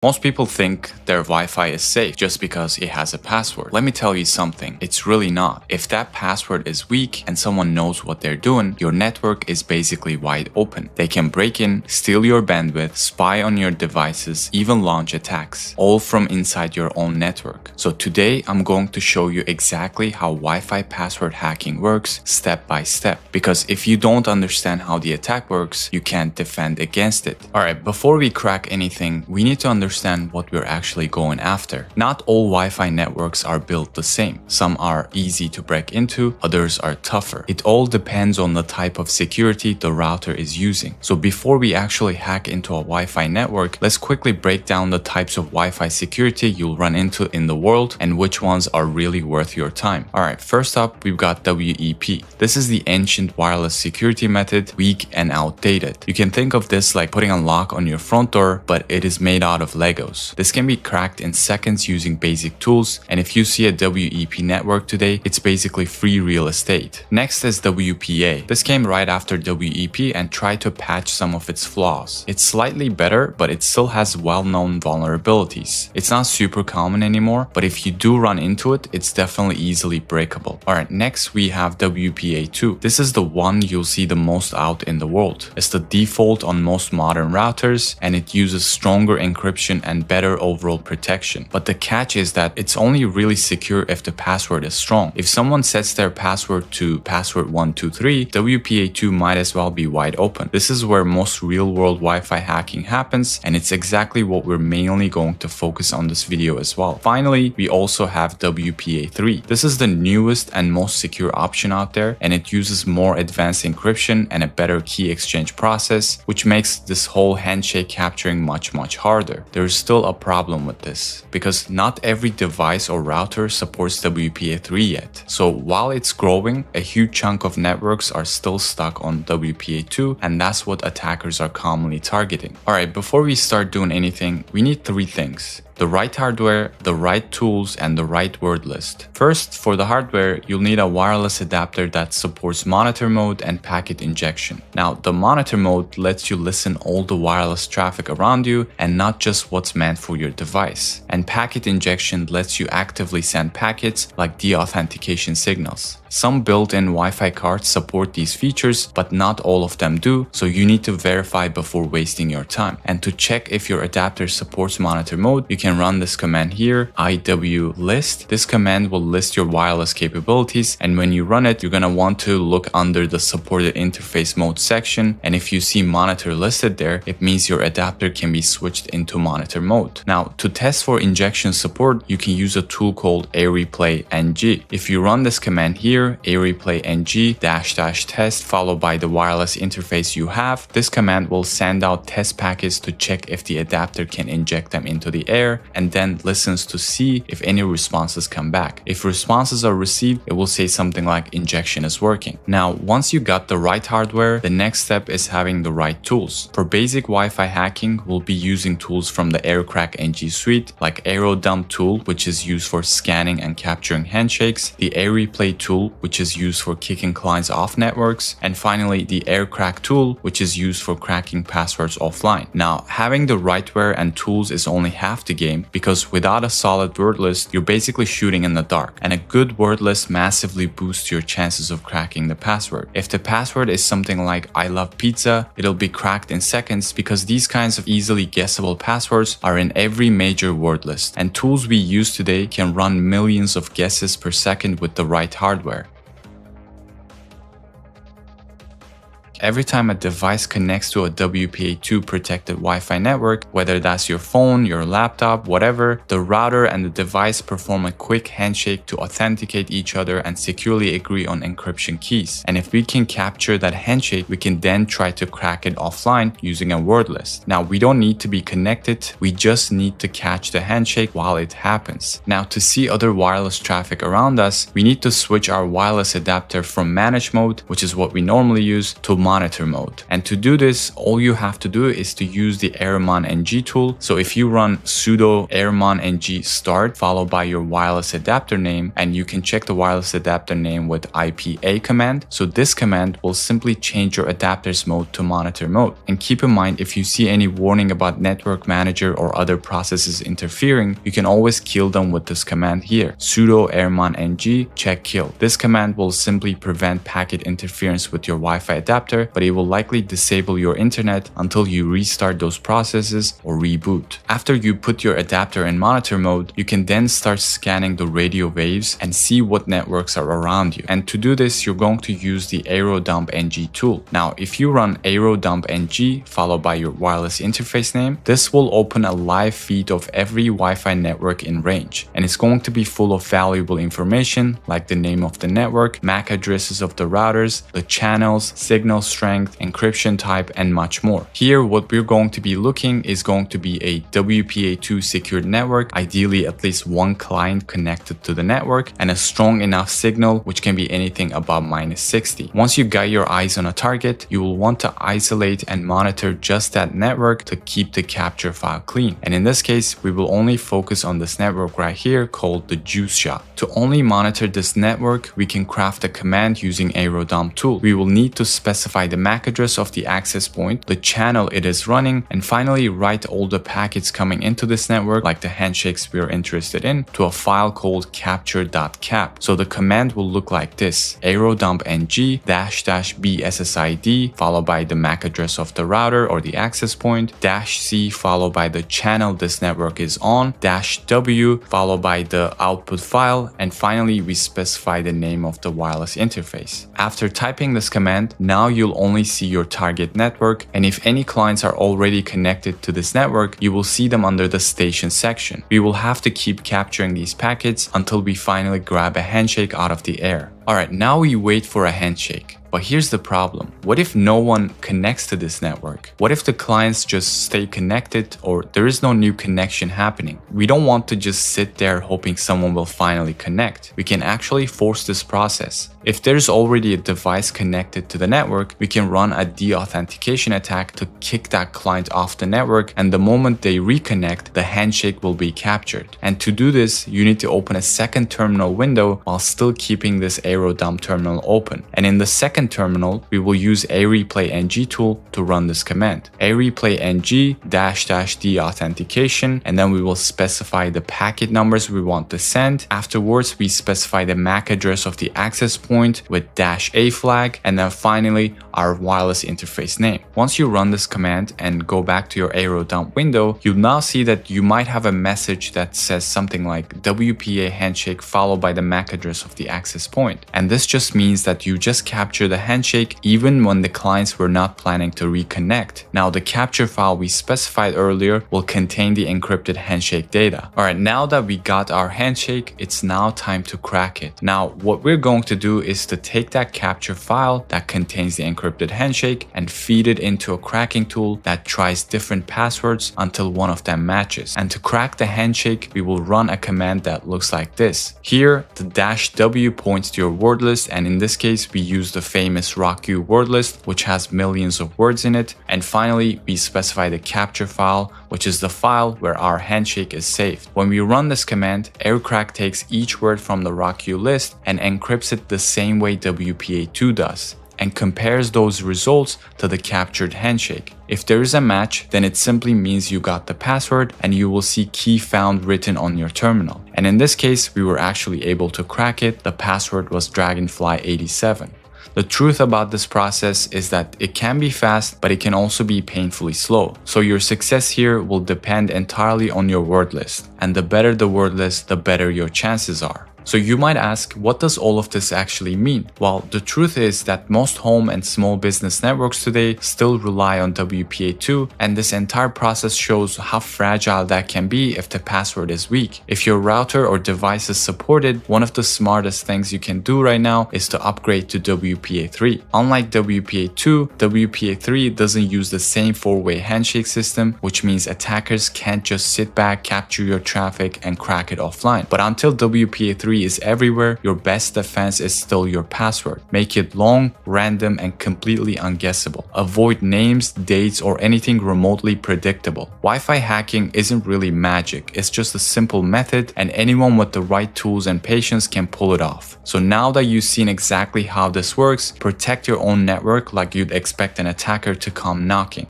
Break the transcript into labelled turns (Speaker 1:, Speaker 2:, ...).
Speaker 1: Most people think their Wi-Fi is safe just because it has a password. Let me tell you something, it's really not. If that password is weak and someone knows what they're doing, your network is basically wide open. They can break in, steal your bandwidth, spy on your devices, even launch attacks, all from inside your own network. So today I'm going to show you exactly how Wi-Fi password hacking works step by step. Because if you don't understand how the attack works, you can't defend against it. Alright, before we crack anything, we need to understand what we're actually going after. Not all Wi-Fi networks are built the same. Some are easy to break into, others are tougher. It all depends on the type of security the router is using. So before we actually hack into a Wi-Fi network, let's quickly break down the types of Wi-Fi security you'll run into in the world and which ones are really worth your time. Alright, first up, we've got WEP. This is the ancient wireless security method, weak and outdated. You can think of this like putting a lock on your front door, but it is made out of Legos. This can be cracked in seconds using basic tools, and if you see a WEP network today, it's basically free real estate. Next is WPA. This came right after WEP and tried to patch some of its flaws. It's slightly better, but it still has well-known vulnerabilities. It's not super common anymore, but if you do run into it, it's definitely easily breakable. Alright, next we have WPA2. This is the one you'll see the most out in the world. It's the default on most modern routers, and it uses stronger encryption and better overall protection. But the catch is that it's only really secure if the password is strong. If someone sets their password to password 123, WPA2 might as well be wide open. This is where most real-world Wi-Fi hacking happens, and it's exactly what we're mainly going to focus on this video as well. Finally, we also have WPA3. This is the newest and most secure option out there, and it uses more advanced encryption and a better key exchange process, which makes this whole handshake capturing much harder. There's still a problem with this because not every device or router supports WPA3 yet. So while it's growing, a huge chunk of networks are still stuck on WPA2, and that's what attackers are commonly targeting. Alright, before we start doing anything, we need three things: the right hardware, the right tools, and the right word list. First, for the hardware, you'll need a wireless adapter that supports monitor mode and packet injection. Now, the monitor mode lets you listen all the wireless traffic around you and not just what's meant for your device. And packet injection lets you actively send packets like deauthentication signals. Some built-in Wi-Fi cards support these features, but not all of them do, so you need to verify before wasting your time. And to check if your adapter supports monitor mode, you can run this command here, iwlist. This command will list your wireless capabilities, and when you run it, you're gonna want to look under the supported interface mode section, and if you see monitor listed there, it means your adapter can be switched into monitor mode. Now, to test for injection support, you can use a tool called areplay ng. If you run this command here, areplay ng --test followed by the wireless interface you have, this command will send out test packets to check if the adapter can inject them into the air, and then listens to see if any responses come back. If responses are received, it will say something like injection is working. Now, once you got the right hardware, the next step is having the right tools. For basic Wi-Fi hacking, we'll be using tools from the AirCrack NG suite, like AeroDump tool, which is used for scanning and capturing handshakes, the areplay tool, which is used for kicking clients off networks, and finally the AirCrack tool, which is used for cracking passwords offline. Now, having the rightware and tools is only half the game, because without a solid word list, you're basically shooting in the dark, and a good word list massively boosts your chances of cracking the password. If the password is something like I love pizza, it'll be cracked in seconds, because these kinds of easily guessable passwords are in every major word list, and tools we use today can run millions of guesses per second with the right hardware. Every time a device connects to a WPA2 protected Wi-Fi network, whether that's your phone, your laptop, whatever, the router and the device perform a quick handshake to authenticate each other and securely agree on encryption keys. And if we can capture that handshake, we can then try to crack it offline using a word list. Now, we don't need to be connected, we just need to catch the handshake while it happens. Now, to see other wireless traffic around us, we need to switch our wireless adapter from manage mode, which is what we normally use, to monitor mode. And to do this, all you have to do is to use the airmon-ng tool. So if you run sudo airmon-ng start followed by your wireless adapter name, and you can check the wireless adapter name with IPA command. So this command will simply change your adapter's mode to monitor mode. And keep in mind, if you see any warning about network manager or other processes interfering, you can always kill them with this command here, sudo airmon-ng check kill. This command will simply prevent packet interference with your Wi-Fi adapter, but it will likely disable your internet until you restart those processes or reboot. After you put your adapter in monitor mode, you can then start scanning the radio waves and see what networks are around you. And to do this, you're going to use the aerodump-ng tool. Now, if you run aerodump-ng followed by your wireless interface name, this will open a live feed of every Wi-Fi network in range. And it's going to be full of valuable information like the name of the network, MAC addresses of the routers, the channels, signal strength, encryption type, and much more. Here, what we're going to be looking is going to be a WPA2 secured network, ideally at least one client connected to the network, and a strong enough signal, which can be anything above -60. Once you got your eyes on a target, you will want to isolate and monitor just that network to keep the capture file clean. And in this case, we will only focus on this network right here called the juice shot. To only monitor this network, we can craft a command using aerodump tool. We will need to specify the MAC address of the access point, the channel it is running, and finally write all the packets coming into this network, like the handshakes we are interested in, to a file called capture.cap. So the command will look like this, aerodump-ng -bssid followed by the MAC address of the router or the access point, -c followed by the channel this network is on, -w followed by the output file, and finally we specify the name of the wireless interface. After typing this command, now you'll only see your target network, and if any clients are already connected to this network, you will see them under the station section. We will have to keep capturing these packets until we finally grab a handshake out of the air. Alright, now we wait for a handshake. But here's the problem. What if no one connects to this network? What if the clients just stay connected or there is no new connection happening? We don't want to just sit there hoping someone will finally connect. We can actually force this process. If there's already a device connected to the network, we can run a deauthentication attack to kick that client off the network, and the moment they reconnect, the handshake will be captured. And to do this, you need to open a second terminal window while still keeping this aerodump terminal open. And in the second terminal, we will use areplay-ng tool to run this command. areplay-ng -deauthentication, and then we will specify the packet numbers we want to send. Afterwards, we specify the MAC address of the access point with -a flag, and then finally our wireless interface name. Once you run this command and go back to your aerodump window, you'll now see that you might have a message that says something like WPA handshake followed by the MAC address of the access point. And this just means that you just capture the handshake even when the clients were not planning to reconnect. Now the capture file we specified earlier will contain the encrypted handshake data. Alright, now that we got our handshake, it's now time to crack it. Now what we're going to do is to take that capture file that contains the encrypted handshake and feed it into a cracking tool that tries different passwords until one of them matches. And to crack the handshake, we will run a command that looks like this. Here, the -w points to your word list, and in this case, we use the famous RockU word list, which has millions of words in it. And finally, we specify the capture file, which is the file where our handshake is saved. When we run this command, aircrack takes each word from the RockU list and encrypts it the same way WPA2 does, and compares those results to the captured handshake. If there is a match, then it simply means you got the password and you will see key found written on your terminal. And in this case, we were actually able to crack it. The password was Dragonfly87. The truth about this process is that it can be fast, but it can also be painfully slow. So your success here will depend entirely on your word list. And the better the word list, the better your chances are. So you might ask, what does all of this actually mean? Well, the truth is that most home and small business networks today still rely on WPA2, and this entire process shows how fragile that can be if the password is weak. If your router or device is supported, one of the smartest things you can do right now is to upgrade to WPA3. Unlike WPA2, WPA3 doesn't use the same four-way handshake system, which means attackers can't just sit back, capture your traffic, and crack it offline. But until WPA3 memory is everywhere, your best defense is still your password. Make it long, random, and completely unguessable. Avoid names, dates, or anything remotely predictable. Wi-Fi hacking isn't really magic, it's just a simple method, and anyone with the right tools and patience can pull it off. So now that you've seen exactly how this works, protect your own network like you'd expect an attacker to come knocking.